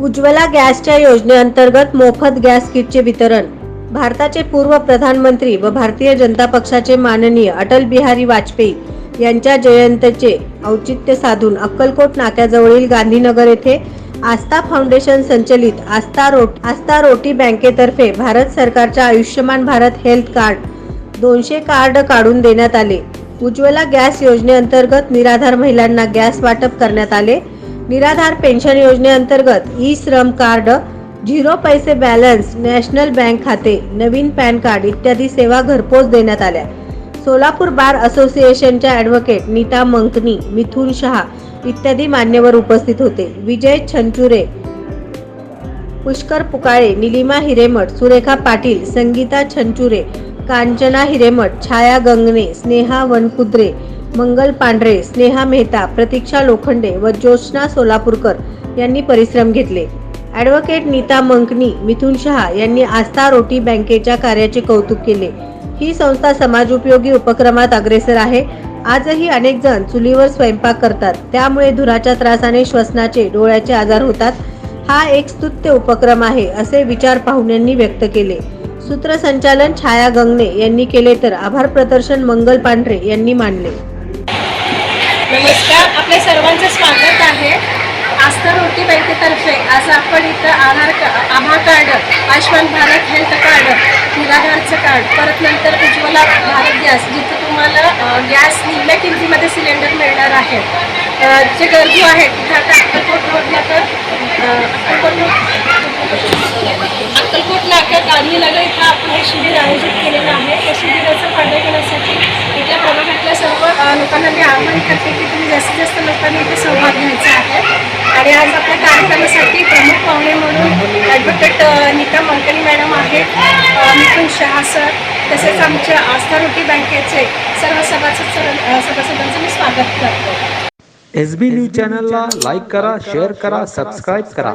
उज्ज्वला गॅसच्या योजनेअंतर्गत मोफत गॅस किटचे वितरण. भारताचे पूर्व प्रधानमंत्री व भारतीय जनता पक्षाचे माननीय अटल बिहारी वाजपेयी यांच्या जयंतीचे औचित्य साधून अक्कलकोट नाक्याजवळील गांधीनगर येथे आस्था फाउंडेशन संचलित आस्था रोटी बँकेतर्फे भारत सरकारच्या Ayushman Bharat health card 200 card काढून देण्यात आले. उज्ज्वला गॅस योजनेअंतर्गत निराधार महिलांना गॅस वाटप करण्यात आले. निराधार पेन्शन योजनेअंतर्गत ई श्रम कार्ड, 0 पैसे बॅलन्स, नॅशनल बँक खाते, नवीन पॅन कार्ड इत्यादी सेवा घरपोच देण्यात आल्या. सोलापूर बार असोसिएशनच्या ॲडव्होकेट नीता मंकनी, मिथुन शहा इत्यादी मान्यवर उपस्थित होते. विजय छंचुरे, पुष्कर पुकाळे, निलिमा हिरेमठ, सुरेखा पाटील, संगीता छंचुरे, कांचना हिरेमठ, छाया गंगणे, स्नेहा वनकुद्रे, मंगल पांढरे, स्नेहा मेहता, प्रतीक्षा लोखंडे व ज्योत्स्ना सोलापूरकर यांनी परिश्रम घेतले. ॲडव्होकेट नीता मंकनी, मिथुन शहा यांनी आस्था रोटी बँकेच्या कार्याचे कौतुक केले. ही संस्था समाजोपयोगी उपक्रमात अग्रेसर आहे. आजही अनेक जण चुलीवर स्वयंपाक करतात, त्यामुळे धुराच्या त्रासाने श्वसनाचे, डोळ्याचे आजार होतात. हा एक स्तुत्य उपक्रम आहे असे विचार पाहुण्यांनी व्यक्त केले. सूत्रसंचालन छाया गंगणे यांनी केले तर आभार प्रदर्शन मंगल पांढरे यांनी मानले. नमस्कार, आपल्या सर्वांचं स्वागत आहे. आस्था रोटी बँकेतर्फे आज आपण इथं Aadhaar card, Ayushman Bharat health card, निराधारचं कार्ड, परत नंतर उज्ज्वला भारत गॅस, जिथं तुम्हाला गॅस निम्म्या किमतीमध्ये सिलेंडर मिळणार आहे. जे गरजू आहेत तिथं आता अक्कलकोट नाक्यात गांधीनगर इथं आपण हे शिबिर आयोजित केलेलं आहे. त्या शिबिराचा फायदा घेण्यासाठी इथल्या प्रभागातल्या सर्व लोकांना मी आवाहन करते की तुम्ही जास्तीत जास्त लोकांनी इथे सहभाग घ्यायचा आहे. आणि आज आपल्या कार्यक्रमासाठी प्रमुख पाहुणे म्हणून ॲडव्होकेट नीता मंकनी मॅडम आहेत, मिथुन शहा सर, तसेच आमच्या आस्था रोटी बँकेचे सर्व सभासदांचं मी स्वागत करतो. SB न्यूज चॅनलला लाईक करा, शेअर करा, सबस्क्राईब करा.